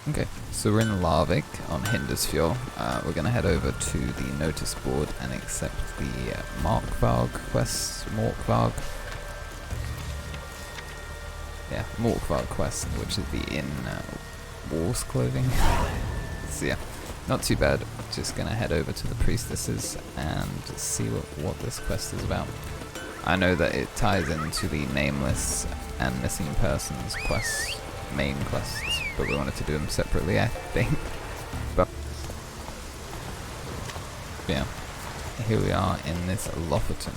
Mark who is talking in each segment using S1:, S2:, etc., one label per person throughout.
S1: Okay, so we're in Larvik on Hindersfjall. We're going to head over to the notice board and accept the Morkvarg quest. Morkvarg quest, which is the in Wolf's clothing. So yeah, not too bad. Just going to head over to the priestesses and see what this quest is about. I know that it ties into the nameless and missing persons quests, main quests, but we wanted to do them separately, I think. But yeah, here we are in this Lofoten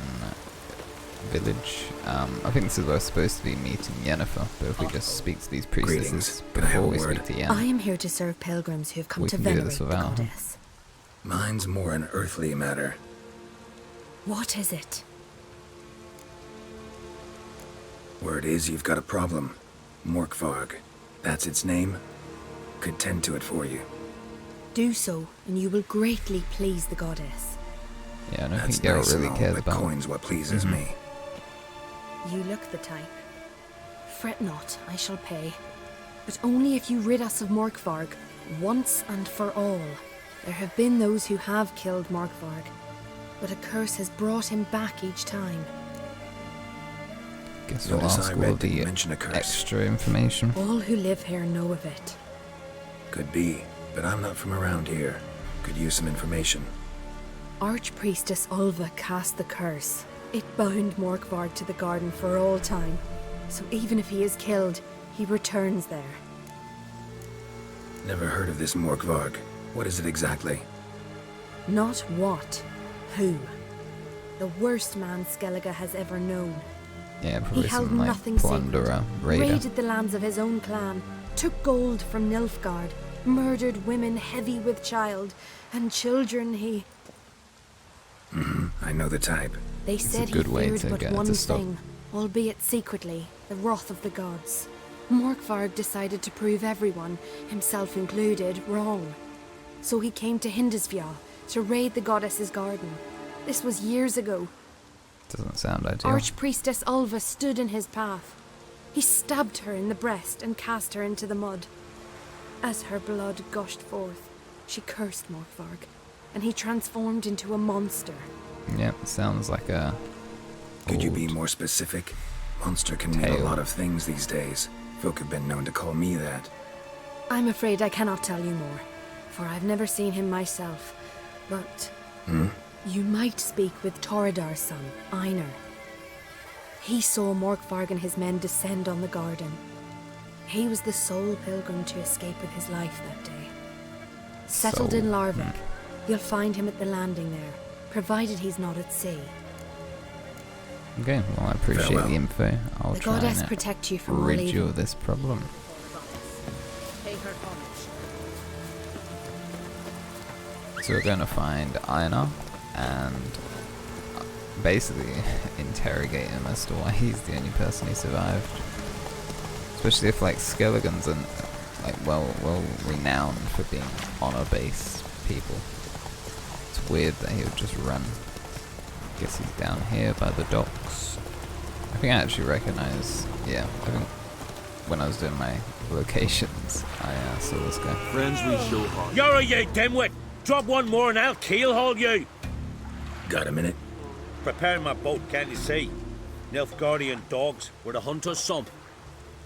S1: village. I think this is where we're supposed to be meeting Yennefer, but if we just speak to these priestesses before we speak to Yen.
S2: I am here to serve pilgrims who have come to venerate the goddess.
S3: Mine's more an earthly matter.
S2: What is it?
S3: Word is you've got a problem. Morkvarg. That's its name. Could tend to it for you.
S2: Do so, and you will greatly please the goddess.
S1: Yeah, I don't think Geralt really cares about
S3: coin's what pleases me.
S2: You look the type. Fret not, I shall pay. But only if you rid us of Morkvarg, once and for all. There have been those who have killed Morkvarg, but a curse has brought him back each time.
S1: Guess we'll ask all the extra information.
S2: All who live here know of it.
S3: Could be, but I'm not from around here. Could use some information.
S2: Archpriestess Ulva cast the curse. It bound Morkvarg to the garden for all time. So even if he is killed, he returns there.
S3: Never heard of this Morkvarg. What is it exactly?
S2: Not what, who. The worst man Skellige has ever known.
S1: Yeah, probably
S2: he held
S1: some, like,
S2: nothing
S1: plunderer, raider.
S2: Raided the lands of his own clan, took gold from Nilfgaard, murdered women heavy with child, and children he...
S3: I know the type.
S2: They said he feared but one thing, albeit secretly, the wrath of the gods. Morkvarg decided to prove everyone, himself included, wrong. So he came to Hindersfjall to raid the goddess's garden. This was years ago.
S1: Doesn't sound ideal.
S2: Archpriestess Ulva stood in his path. He stabbed her in the breast and cast her into the mud. As her blood gushed forth, she cursed Morkvarg, and he transformed into a monster.
S1: Yep, sounds like a...
S3: Could you be more specific? Monster can mean a lot of things these days. Folk have been known to call me that.
S2: I'm afraid I cannot tell you more, for I've never seen him myself, but... You might speak with Toradar's son, Einar. He saw Morkvarg and his men descend on the garden. He was the sole pilgrim to escape with his life that day. Settled in Larvik, you'll find him at the landing there, provided he's not at sea.
S1: Okay, well I appreciate the info. I'll
S2: the
S1: try
S2: goddess
S1: and
S2: protect you from
S1: rid
S2: all
S1: you
S2: evil.
S1: of this problem. So we're going to find Einar and basically interrogate him as to why he's the only person who survived. Especially if like Skellige's and like well renowned for being honor-based people. It's weird that he would just run. Guess he's down here by the docks. I think I actually recognize. Yeah, I think when I was doing my locations, I saw this guy.
S4: Friends we show hard.
S5: You're a you dimwit! Drop one more and I'll keelhaul you!
S3: Got a minute?
S5: Preparing my boat, can't you see? Nilfgaardian dogs were the hunter's son.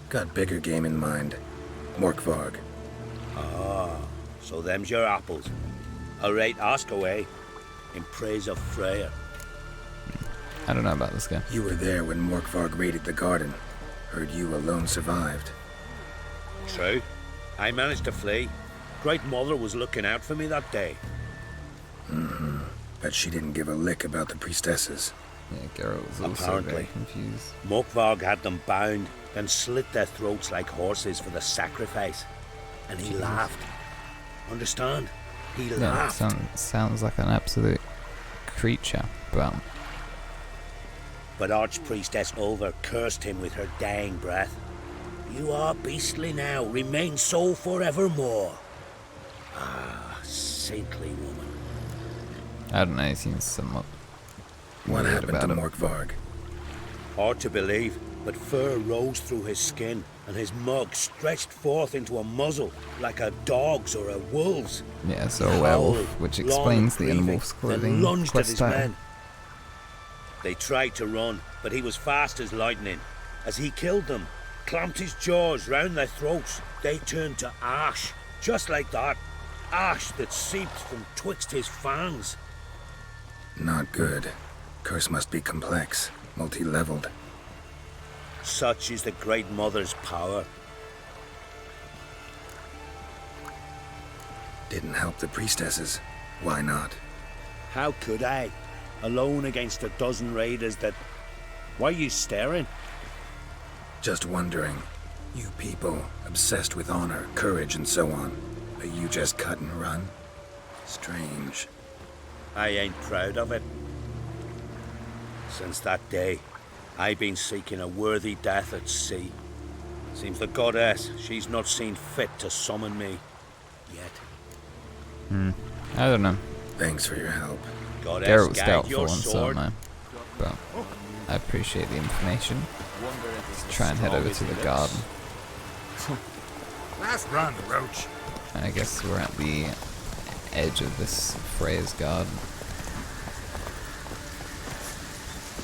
S3: Got bigger game in mind. Morkvarg.
S5: Ah, so them's your apples. Alright, ask away. In praise of Freya.
S1: I don't know about this guy.
S3: You were there when Morkvarg raided the garden. Heard you alone survived.
S5: True. I managed to flee. Great Mother was looking out for me that day.
S3: Bet she didn't give a lick about the priestesses.
S1: Yeah, Geralt was also
S5: Apparently.
S1: very confused.
S5: Morkvarg had them bound, then slit their throats like horses for the sacrifice. And he laughed. Understand? He laughed.
S1: Sounds like an absolute creature, but
S5: Archpriestess Ulva cursed him with her dying breath. You are beastly now, remain so forevermore. Ah, saintly woman.
S1: I don't know, he seems somewhat
S3: What
S1: weird
S3: happened to
S1: about him.
S3: Morkvarg?
S5: Hard to believe. but fur rose through his skin, and his mug stretched forth into a muzzle like a dog's or a wolf's.
S1: Yeah, so a werewolf, which explains the
S5: grieving,
S1: Inwolf's
S5: then
S1: clothing
S5: lunged at
S1: quest
S5: his
S1: title.
S5: men. They tried to run, but he was fast as lightning. As he killed them, clamped his jaws round their throats, they turned to ash, just like that. Ash that seeped from twixt his fangs.
S3: Not good. Curse must be complex, multi-leveled.
S5: Such is the Great Mother's power.
S3: Didn't help the priestesses. Why not?
S5: How could I? Alone against a dozen raiders that... Why are you staring?
S3: Just wondering. You people, obsessed with honor, courage, and so on. But you just cut and run? Strange.
S5: I ain't proud of it. Since that day, I've been seeking a worthy death at sea. Seems the goddess, she's not seen fit to summon me. Yet.
S1: I don't know.
S3: Thanks for your help.
S5: Goddess,
S1: Geralt was
S5: guide
S1: doubtful
S5: your
S1: and so
S5: sword.
S1: am I. But I appreciate the information. Let's try and head over to the garden.
S4: Last run, Roach.
S1: And I guess we're at the edge of this Freya's garden.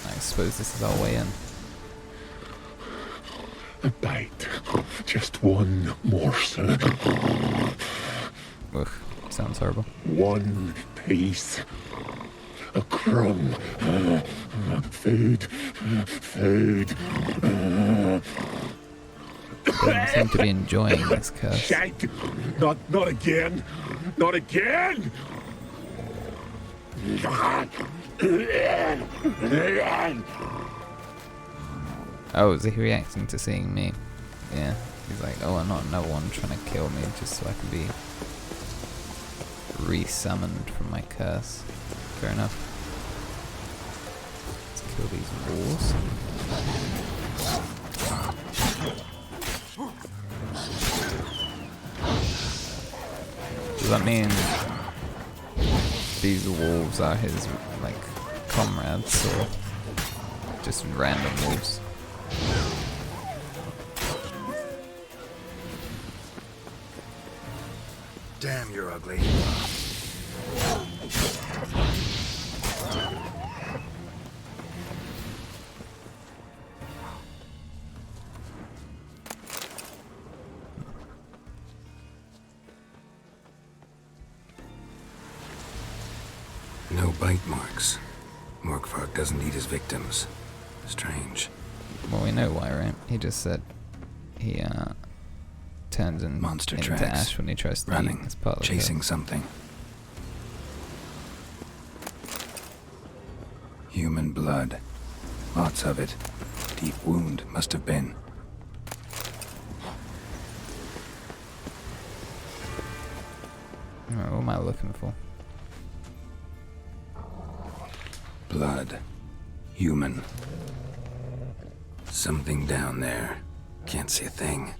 S1: I suppose this is our way in.
S6: A bite. Just one morsel.
S1: Ugh, sounds horrible.
S6: One piece. A crumb. Food. Food.
S1: Doesn't seem to be enjoying this curse.
S6: Shite. Not again. Not again.
S1: Oh, is he reacting to seeing me? Yeah. He's like, oh, not another one trying to kill me just so I can be re-summoned from my curse. Fair enough. Let's kill these wolves. Does that mean these wolves are his, like, comrades, or just random wolves?
S3: Damn, you're ugly. No bite marks. Morkvark doesn't eat his victims. Strange.
S1: Well, we know why, right? He just said he turns
S3: Monster
S1: into
S3: tracks.
S1: ash when he tries to
S3: Running.
S1: eat as part of the
S3: Chasing something. Human blood. Lots of it. Deep wound must have been.
S1: Alright, what am I looking for?
S3: Blood. Human. Something down there. Can't see a thing.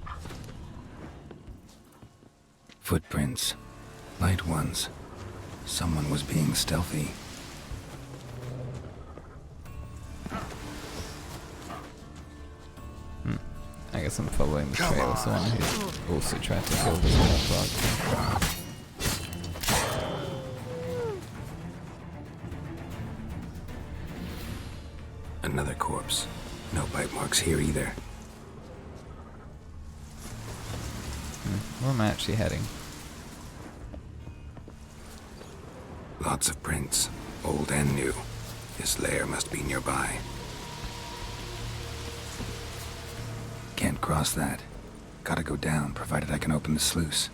S3: Footprints. Light ones. Someone was being stealthy.
S1: I guess I'm following the trail of someone who also tried to kill this Morkvark.
S3: Another corpse. No bite marks here either.
S1: Where am I actually heading?
S3: Lots of prints. Old and new. His lair must be nearby. Can't cross that. Gotta go down, provided I can open the sluice.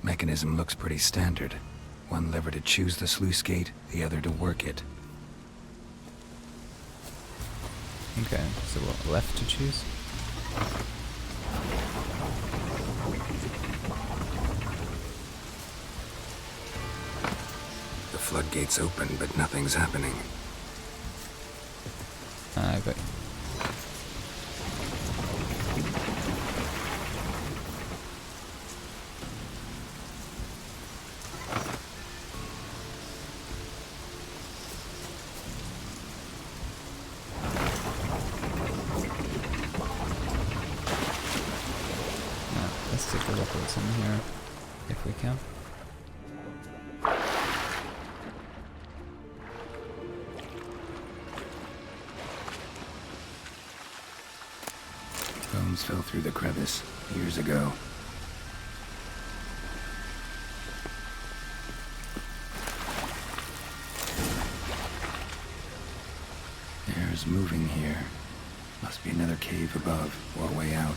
S3: Mechanism looks pretty standard. One lever to choose the sluice gate, the other to work it.
S1: Okay, so what, left to choose?
S3: The floodgate's open, but nothing's happening.
S1: I got you. towards him here, if we can.
S3: Bones fell through the crevice years ago. Air's moving here. Must be another cave above or a way out.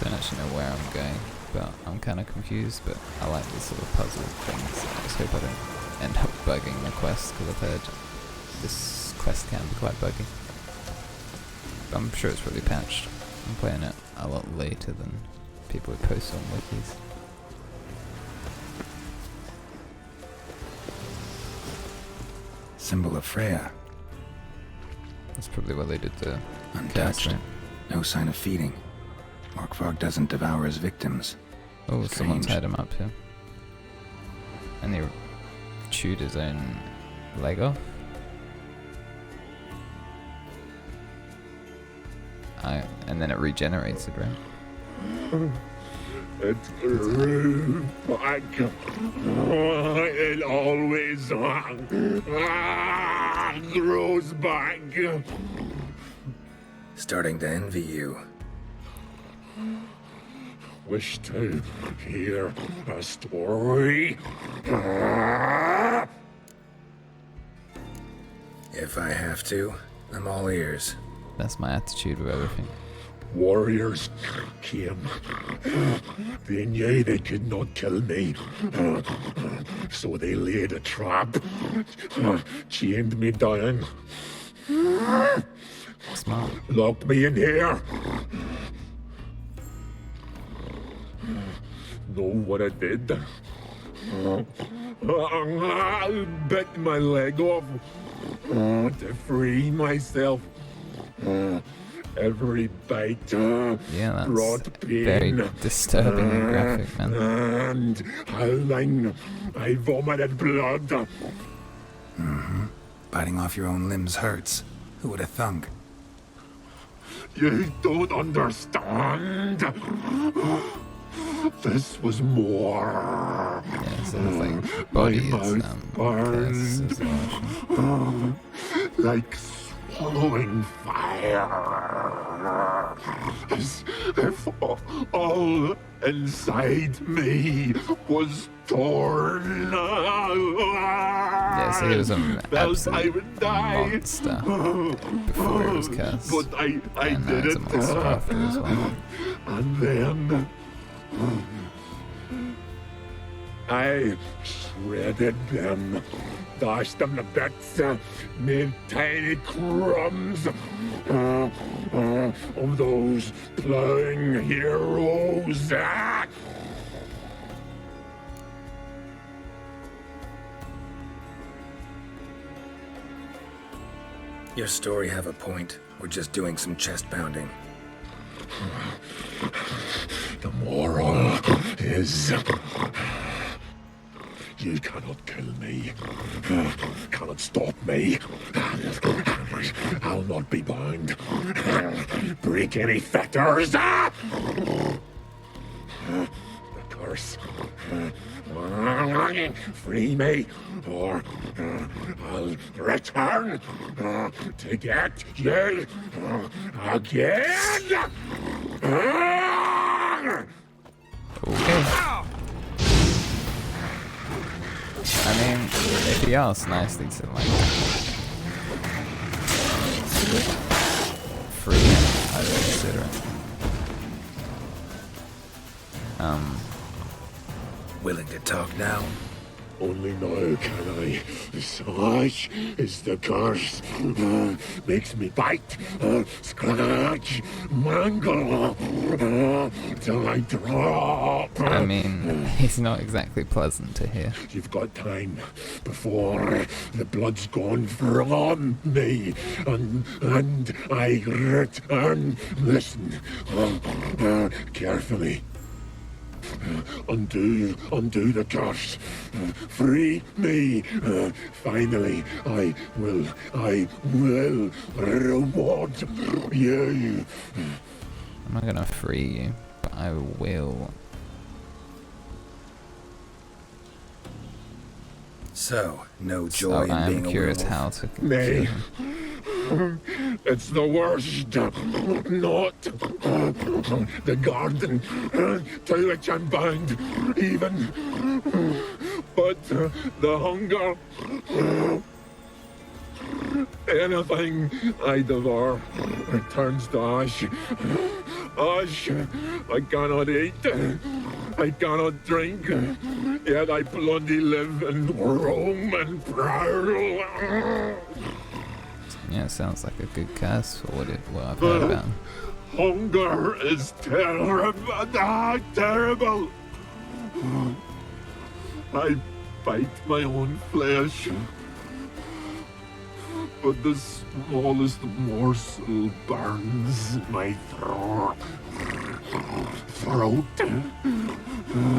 S1: Don't actually know where I'm going, but I'm kind of confused, but I like these sort of puzzle things. I just hope I don't end up bugging the quest, because I've heard this quest can be quite buggy. But I'm sure it's probably patched. I'm playing it a lot later than people would post on wikis.
S3: Symbol of Freya.
S1: That's probably why they did the
S3: Untouched.
S1: cast.
S3: No sign of feeding. Morkvarg doesn't devour his victims.
S1: Oh, someone's
S3: Strange.
S1: had him up here. And he chewed his own leg off. And then it regenerated, right?
S6: It grew back. It always grows back.
S3: Starting to envy you.
S6: Wish to hear a story?
S3: If I have to, I'm all ears.
S1: That's my attitude with everything.
S6: Warriors came. They knew they could not kill me. So they laid a trap. Chained me down.
S1: Smart.
S6: Locked me in here. Know what I did? I bit my leg off to free myself. Every bite
S1: Yeah,
S6: brought
S1: that's
S6: pain.
S1: very disturbing and graphic, man.
S6: And howling, I vomited blood.
S3: Biting off your own limbs hurts. Who would have thunk?
S6: You don't understand. This was more.
S1: Yeah, so it's like body is
S6: mouth
S1: curse
S6: burned.
S1: as well.
S6: Like swallowing fire. As if all inside me was torn.
S1: Yeah, so he was an
S6: Felt I
S1: absolute
S6: would die.
S1: monster before he was cursed.
S6: But I
S1: And now
S6: did
S1: he's
S6: it.
S1: a monster after as well.
S6: And then I shredded them, dashed them to bits, made tiny crumbs of those plowing heroes.
S3: Your story have a point. We're just doing some chest pounding.
S6: The moral is you cannot kill me, cannot stop me. I'll not be bound. Break any fetters. The curse. Free me, or I'll return to get you again.
S1: Okay. I mean, if he asks nicely to like free him, I'd consider it.
S3: Willing to talk now?
S6: Only now can I. Slash is the curse. Makes me bite, scratch, mangle, till I drop.
S1: I mean, he's not exactly pleasant to hear.
S6: You've got time before the blood's gone from me, and I return. Listen, carefully. Undo the curse. Free me. Finally, I will reward you.
S1: I'm not gonna free you, but I will.
S3: So, no
S1: So
S3: joy in
S1: I am
S3: being a
S1: curious
S3: werewolf.
S1: how to
S6: Nay.
S1: kill him.
S6: It's the worst. Not the garden to which I'm bound, even. But the hunger. Anything I devour returns to ash. Ash I cannot eat. I cannot drink. Yet I bloody live and roam and prowl.
S1: Yeah, it sounds like a good curse for what I've heard about him.
S6: Hunger is terrible. Terrible. I bite my own flesh, but the smallest morsel burns my throat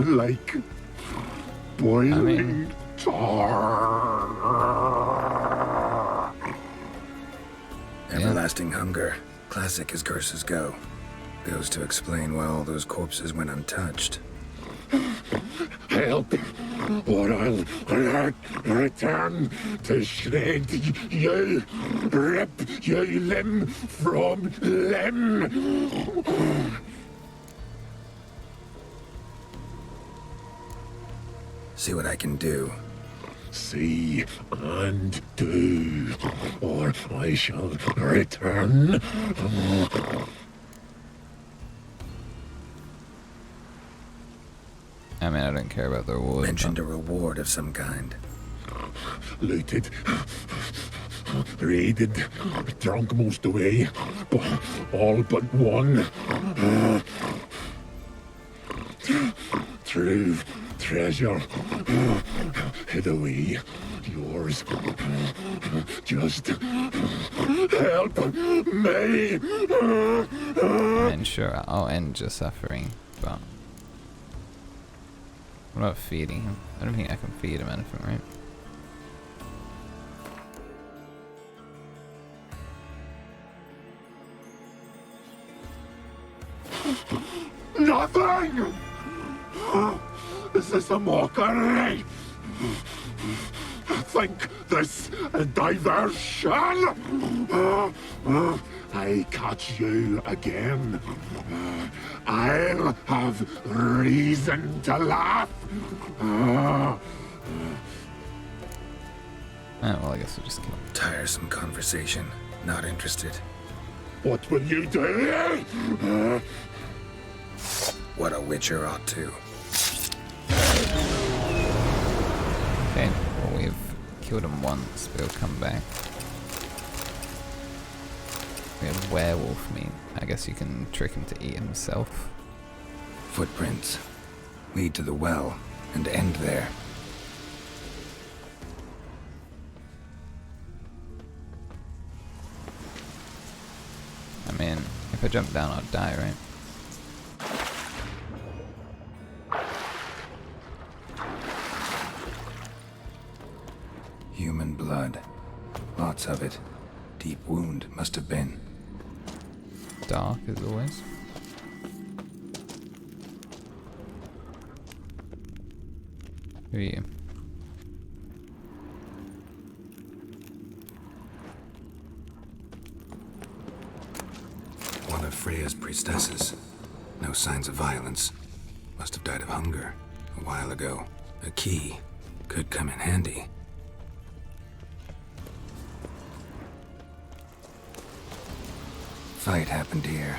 S6: like boiling tar.
S3: Everlasting hunger, classic as curses go. Goes to explain why all those corpses went untouched.
S6: Help, or I'll return to shred you, rip you limb from limb.
S3: See what I can do.
S6: See and do, or I shall return.
S1: I mean, I don't care about the reward.
S3: Mentioned a reward of some kind.
S6: Looted, raided, drunk most away, all but one. True treasure, hid away, yours. Just help me.
S1: And sure, I'll end your suffering, but what about feeding him? I don't think I can feed him anything, right?
S6: Nothing! Is this a mockery? Think this a diversion? I catch you again. I'll have reason to laugh.
S1: Well, I guess we'll just kill him.
S3: Tiresome conversation. Not interested.
S6: What will you do?
S3: What a witcher ought to.
S1: Okay, well, we've killed him once, but he'll come back. We have werewolf meat. I guess you can trick him to eat himself.
S3: Footprints. Lead to the well and end there.
S1: I mean, if I jump down, I'll die, right?
S3: Human blood. Lots of it. Deep wound must have been.
S1: Dark as always. Who are you?
S3: One of Freya's priestesses. No signs of violence. Must have died of hunger a while ago. A key could come in handy. Fight happened here.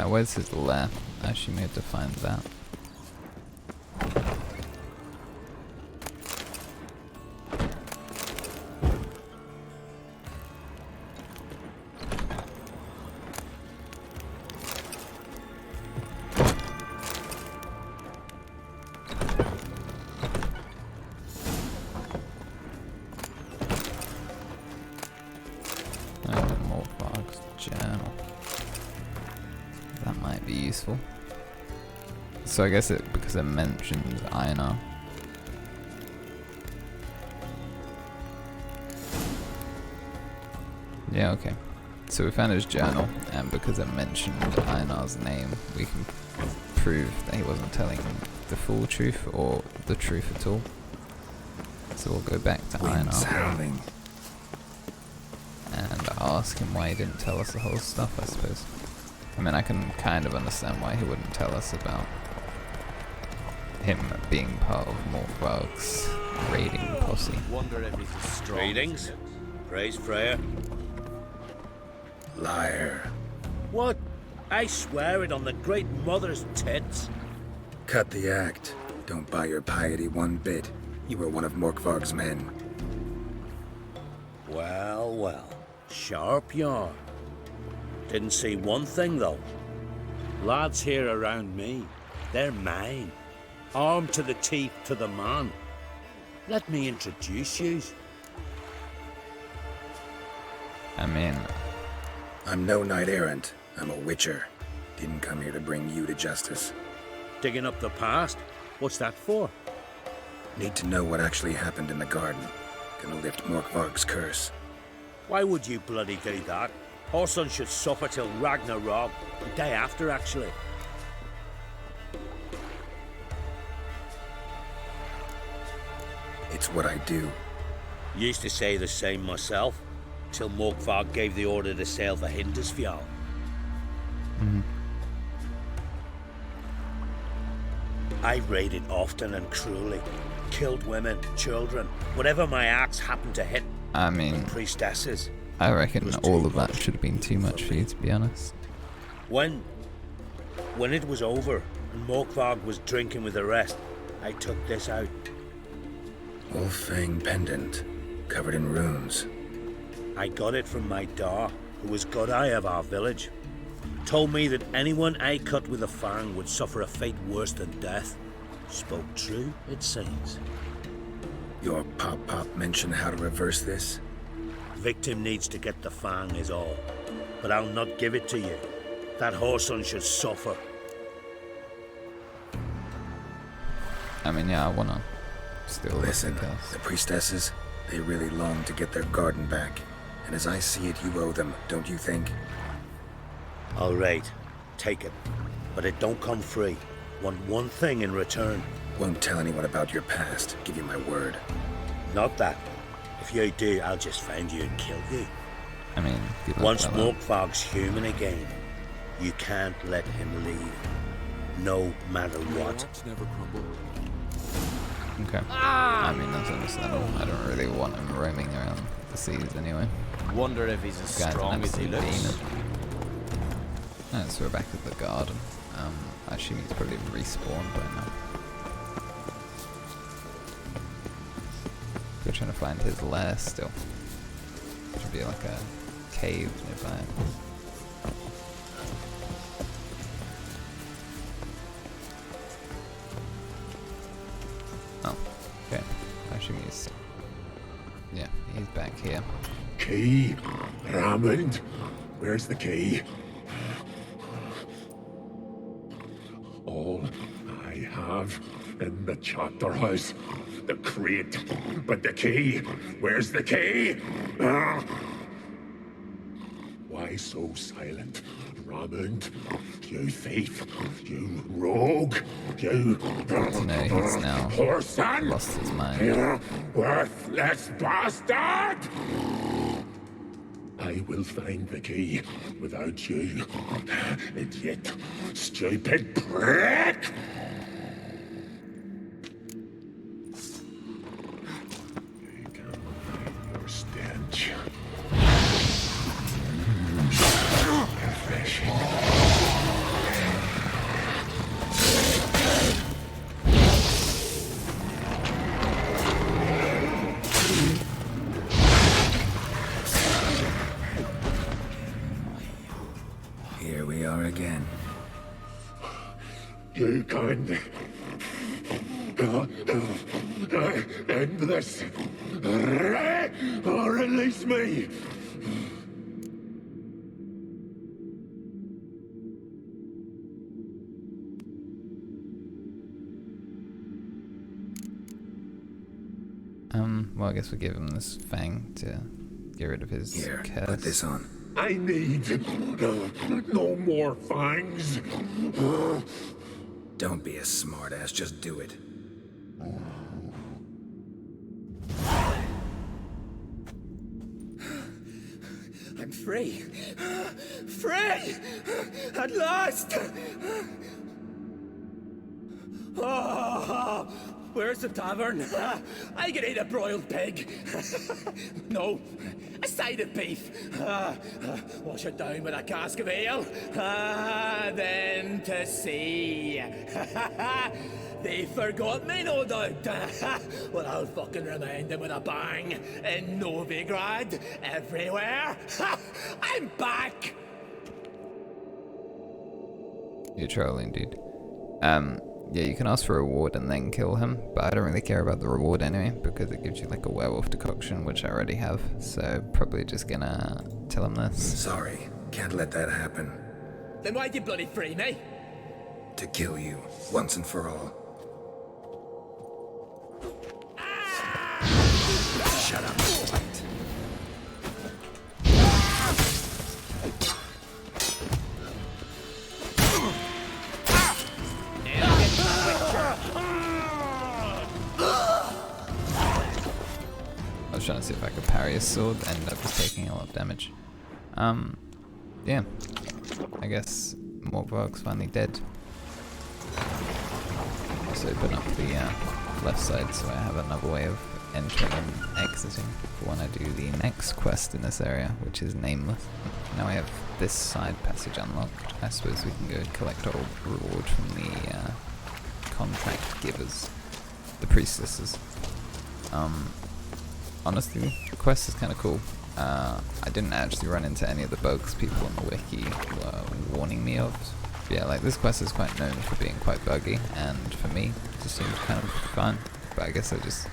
S1: Where's his lair? I actually need to find that. Morphog's journal. That might be useful. So I guess because it mentions Einar. Yeah, okay. So we found his journal, and because it mentioned Einar's name, we can prove that he wasn't telling the full truth or the truth at all. So we'll go back to
S3: Wind's
S1: Einar
S3: howling.
S1: and ask him why he didn't tell us the whole stuff, I suppose. I mean, I can kind of understand why he wouldn't tell us about him being part of Morphog's raiding posse.
S4: Wonder if he's as strong.
S5: Greetings. Praise Freya.
S3: Liar.
S5: What? I swear it on the Great Mother's tits.
S3: Cut the act. Don't buy your piety one bit. You were one of Morkvarg's men.
S5: Well, well. Sharp yarn. Didn't see one thing, though. Lads here around me, they're mine. Armed to the teeth to the man. Let me introduce you.
S1: I mean,
S3: I'm no knight errant. I'm a witcher. Didn't come here to bring you to justice.
S5: Digging up the past? What's that for?
S3: Need to know what actually happened in the garden. Gonna lift Morkvarg's curse.
S5: Why would you bloody do that? Horson should suffer till Ragnarok. The day after, actually.
S3: It's what I do.
S5: Used to say the same myself, till Morkvarg gave the order to sail for Hindersfjall. I raided often and cruelly. Killed women, children, whatever my axe happened to hit.
S1: I mean,
S5: Priestesses.
S1: I reckon all of that should have been too much for you, to be honest.
S5: When it was over and Morkvarg was drinking with the rest, I took this out.
S3: Wolf-fang pendant, covered in runes.
S5: I got it from my da, who was god eye of our village. Told me that anyone I cut with a fang would suffer a fate worse than death. Spoke true, it seems.
S3: Your pop mentioned how to reverse this?
S5: Victim needs to get the fang is all. But I'll not give it to you. That Horson should suffer.
S1: I mean, yeah, I wanna still
S3: Listen,
S1: look at
S3: the priestesses, they really long to get their garden back. And as I see it, you owe them, don't you think?
S5: All right, take it. But it don't come free. Want one thing in return.
S3: Won't tell anyone about your past, give you my word.
S5: Not that. If you do, I'll just find you and kill you.
S1: I mean, good luck
S5: Once
S1: with that.
S5: Morkvarg's human again, you can't let him leave. No matter what.
S1: Okay. I mean, that's understandable. I don't really want him roaming around the seas anyway.
S4: Wonder if he's as
S1: Guy's an
S4: strong as he
S1: absolute
S4: looks.
S1: demon. Alright, so we're back at the garden. I assume he's probably respawned by now. We're trying to find his lair still. Should be like a cave nearby. Oh, okay. I assume he's... Yeah, he's back here.
S6: Key, Raymond. Where's the key? All I have in the chapter house, the crate, but the key. Where's the key? Ah! Why so silent, Raymond? You thief, you rogue, you
S1: No, he's now
S6: whoreson,
S1: lost his mind.
S6: you worthless bastard! I will find the key without you, idiot, stupid prick! You can find your stench. Refreshing.
S3: Here we are again.
S6: You can end this, or release me.
S1: Well, I guess we'll give him this fang to get rid of his
S3: Here,
S1: curse.
S3: put this on.
S6: I need no more fangs.
S3: Don't be a smartass, just do it.
S5: I'm free. Free! At last! Oh, where's the tavern? I can eat a broiled pig. No, a side of beef. Wash it down with a cask of ale. Then to sea. They forgot me, no doubt. Well, I'll fucking remind them with a bang. In Novigrad, everywhere. I'm back!
S1: You're trolling, dude. Yeah, you can ask for a reward and then kill him, but I don't really care about the reward anyway, because it gives you like a werewolf decoction, which I already have, so probably just gonna tell him this.
S3: Sorry, can't let that happen.
S5: Then why'd you bloody free me?
S3: To kill you, once and for all. Shut up, fight.
S1: I was trying to see if I could parry his sword, ended up just taking a lot of damage. Yeah. I guess Morgvarg's finally dead. Just open up the left side so I have another way of entering and exiting for when I do the next quest in this area, which is Nameless. Now we have this side passage unlocked. I suppose we can go and collect our reward from the contract givers, the priestesses. Honestly, the quest is kind of cool. I didn't actually run into any of the bugs people on the wiki were warning me of. But yeah, like this quest is quite known for being quite buggy, and for me, it just seemed kind of fun. But I guess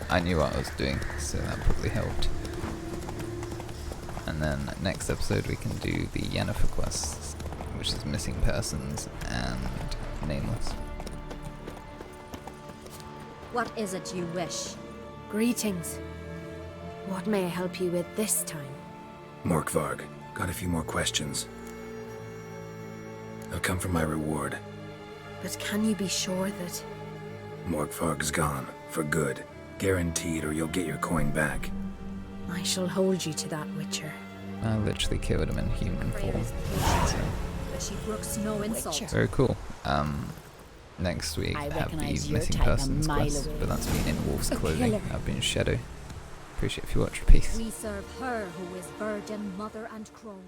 S1: I knew what I was doing, so that probably helped. And then next episode we can do the Yennefer quests, which is missing persons and nameless.
S7: What is it you wish?
S2: Greetings. What may I help you with this time?
S3: Morgvarg, got a few more questions. They'll come from my reward.
S2: But can you be sure that...
S3: Morgvarg's gone, for good. Guaranteed, or you'll get your coin back.
S2: I shall hold you to that, Witcher.
S1: I literally killed him in human form. So,
S7: But she brooks no insult.
S1: very cool. Next week
S7: I
S1: have
S7: recognize
S1: the
S7: your
S1: missing
S7: type a
S1: persons
S7: mile
S1: quest,
S7: away.
S1: but that's been in Wolf's
S7: A
S1: clothing.
S7: killer.
S1: I've been Shyaerdow. Appreciate if you watch. Peace.
S7: We serve her who is virgin, mother, and crone.